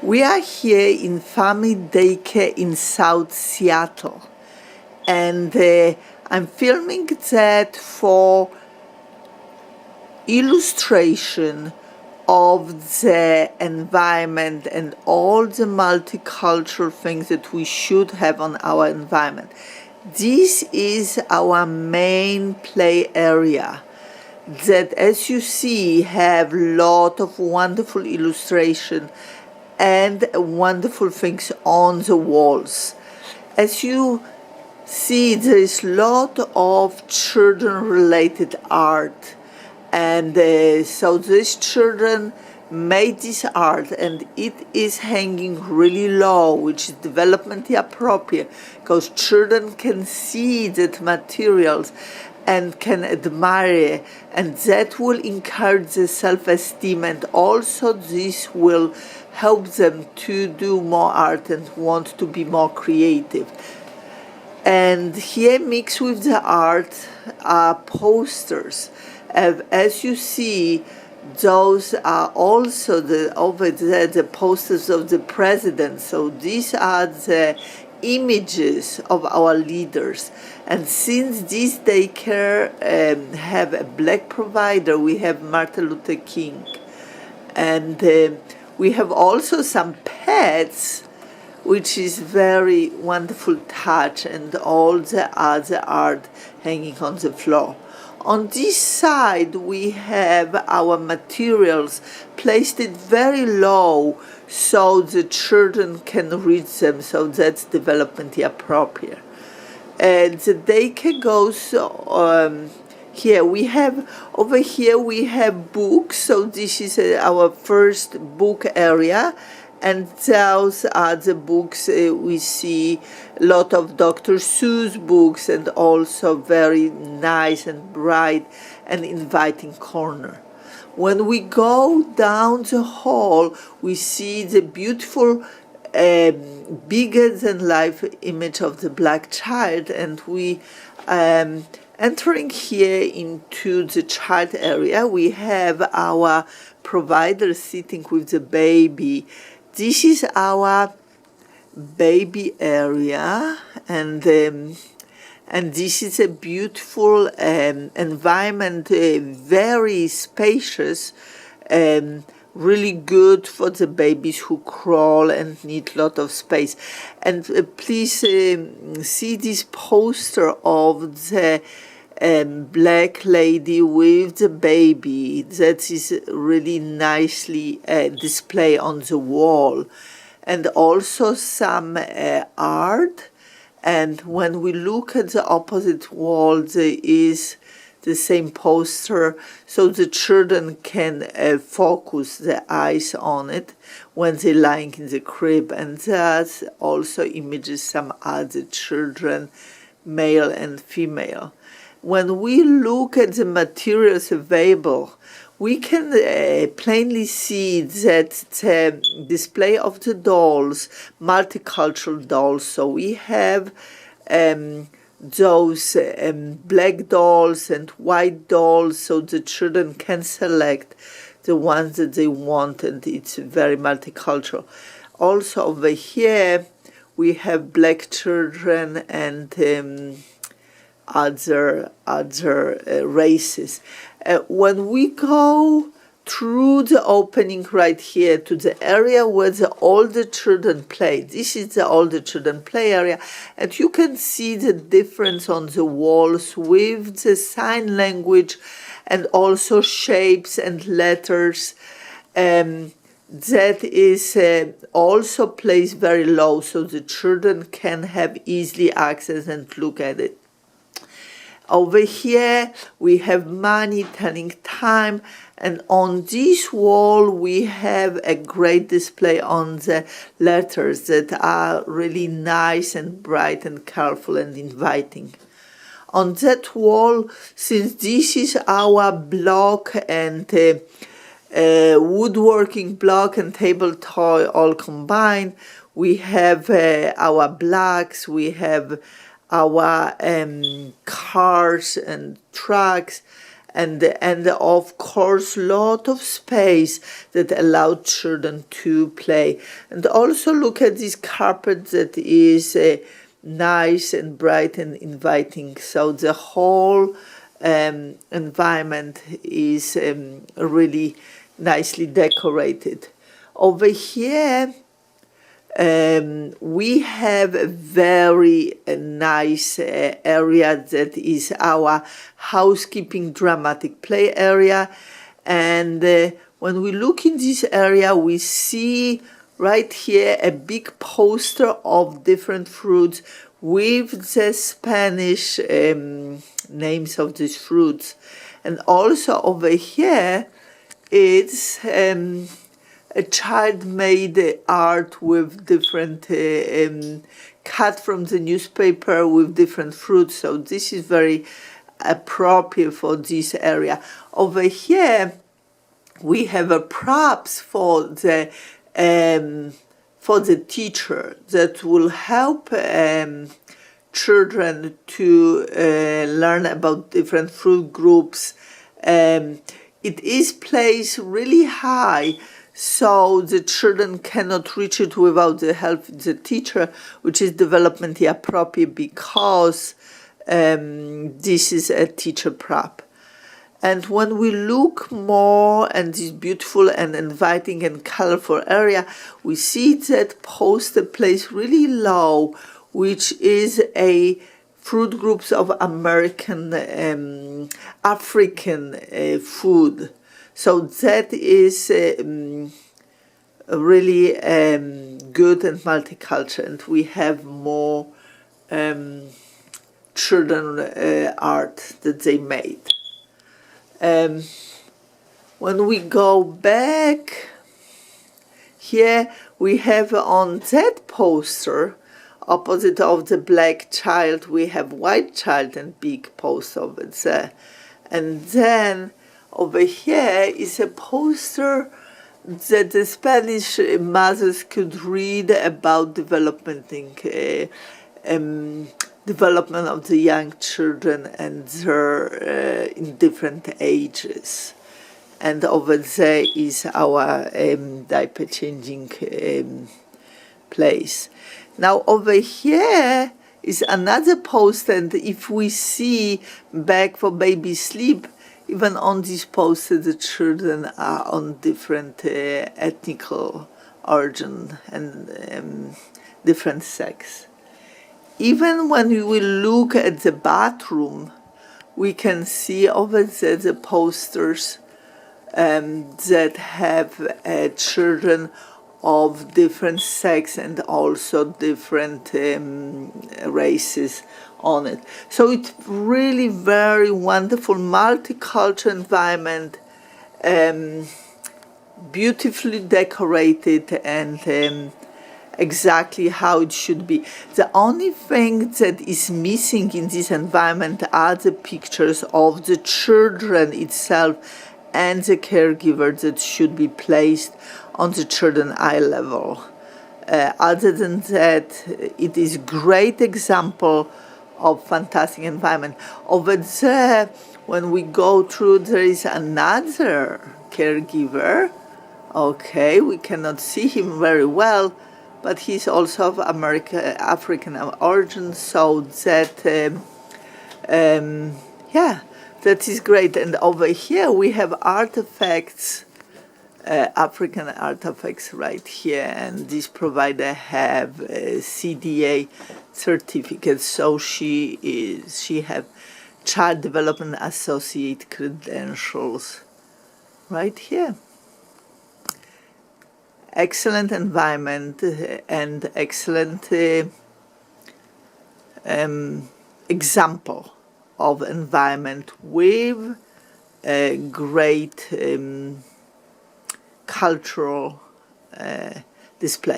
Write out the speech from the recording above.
We are here in Family Daycare in South Seattle, and I'm filming that for illustration of the environment and all the multicultural things that we should have on our environment. This is our main play area that, as you see, have a lot of wonderful illustration and wonderful things on the walls. As you see, there is a lot of children-related art, and so these children made this art, and it is hanging really low, which is developmentally appropriate, because children can see that materials and can admire it, and that will encourage the self-esteem, and also this will help them to do more art and want to be more creative. And here mixed with the art are posters. As you see, those are also over there the posters of the president. So these are the images of our leaders. And since this daycare have a black provider, we have Martin Luther King. And we have also some pets, which is very wonderful touch, and all the other art hanging on the floor. On this side, we have our materials placed it very low so the children can read them, so that's developmentally appropriate. And the daycare goes here. Over here we have books, so this is our first book area. And those are the books we see, a lot of Dr. Seuss books, and also very nice and bright and inviting corner. When we go down the hall, we see the beautiful bigger-than-life image of the black child, and we entering here into the child area, we have our provider sitting with the baby. This is our baby area, and this is a beautiful environment, very spacious, really good for the babies who crawl and need a lot of space. And please see this poster of the black lady with the baby that is really nicely displayed on the wall, and also some art. And when we look at the opposite wall, there is the same poster, so the children can focus their eyes on it when they're lying in the crib. And that also images some other children, male and female. When we look at the materials available, we can plainly see that the display of the dolls, multicultural dolls. So we have those black dolls and white dolls, so the children can select the ones that they want, and it's very multicultural. Also over here, we have black children and other races. When we go through the opening right here to the area where the older children play, this is the older children play area, and you can see the difference on the walls with the sign language and also shapes and letters. That is also placed very low, so the children can have easily access and look at it. Over here, we have money telling time, and on this wall, we have a great display on the letters that are really nice and bright and colorful and inviting. On that wall, since this is our block and woodworking block and table toy all combined, we have our blocks, we have our cars and trucks, and of course lot of space that allow children to play. And also look at this carpet that is nice and bright and inviting. So the whole environment is really nicely decorated. Over here we have a very nice area that is our housekeeping dramatic play area. And when we look in this area, we see right here a big poster of different fruits with the Spanish names of these fruits. And also over here, it's a child made art with different cut from the newspaper with different fruits. So this is very appropriate for this area. Over here we have a props for the teacher that will help children to learn about different fruit groups. It is placed really high, so the children cannot reach it without the help of the teacher, which is developmentally appropriate because this is a teacher prop. And when we look more at this beautiful and inviting and colorful area, we see that poster placed really low, which is a fruit groups of American, African food. So that is really good and multicultural. And we have more children art that they made. When we go back, here we have on that poster, opposite of the black child, we have white child and big poster over there. And then over here is a poster that the Spanish mothers could read about development of the young children and their in different ages. And over there is our diaper changing place. Now over here is another poster, and if we see bag for baby sleep, even on this poster the children are on different ethnical origin and different sex. Even when we will look at the bathroom, we can see over there the posters that have children of different sex and also different races on it. So it's really very wonderful multicultural environment, beautifully decorated and exactly how it should be. The only thing that is missing in this environment are the pictures of the children itself and the caregiver that should be placed on the children eye level. Other than that, it is a great example of fantastic environment. Over there, when we go through, there is another caregiver. Okay, we cannot see him very well, but he's also of African origin, so that, that is great. And over here we have artifacts, African artifacts right here, and this provider have a CDA certificate, so she have Child Development Associate credentials right here. Excellent environment and excellent example of environment with a great cultural display.